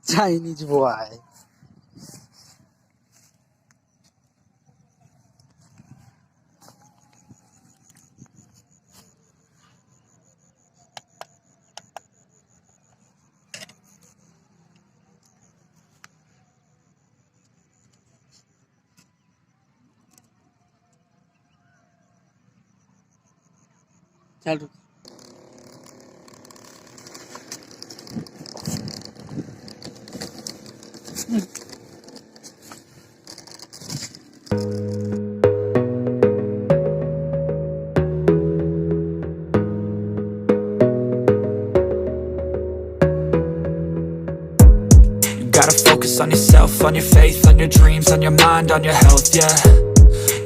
Chinese boy. चल रुक। Gotta focus on yourself, on your faith, on your dreams, on your mind, on your health, yeah.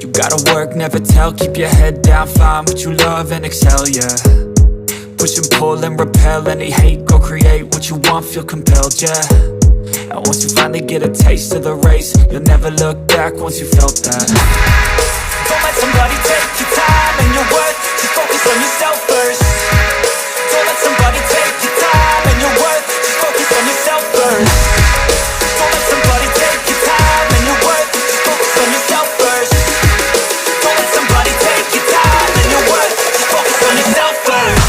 You gotta work, never tell, keep your head down, find what you love and excel, yeah. Push and pull and repel any hate, go create what you want, feel compelled, yeah. And once you finally get a taste of the race, you'll never look back once you felt that. Don't let somebody take your time and your worth, just focus on yourself first. Don't let somebody take your time and your worth, just focus on yourself first. Don't let somebody take your time and your worth, just focus on yourself first. Don't let somebody take your time and your worth, just focus on yourself first.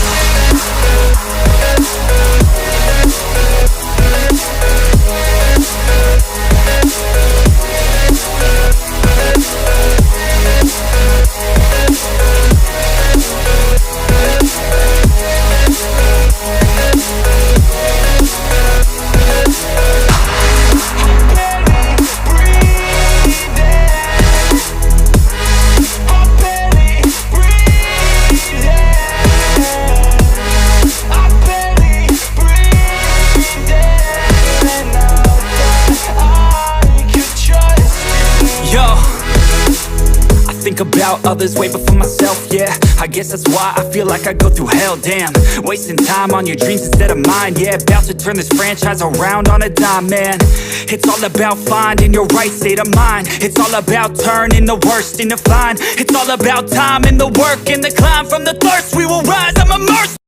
Think about others way before myself, yeah. I guess that's why I feel like I go through hell, damn. Wasting time on your dreams instead of mine, yeah. About to turn this franchise around on a dime, man. It's all about finding your right state of mind. It's all about turning the worst into fine. It's all about time and the work and the climb. From the thirst we will rise, I'm immersed.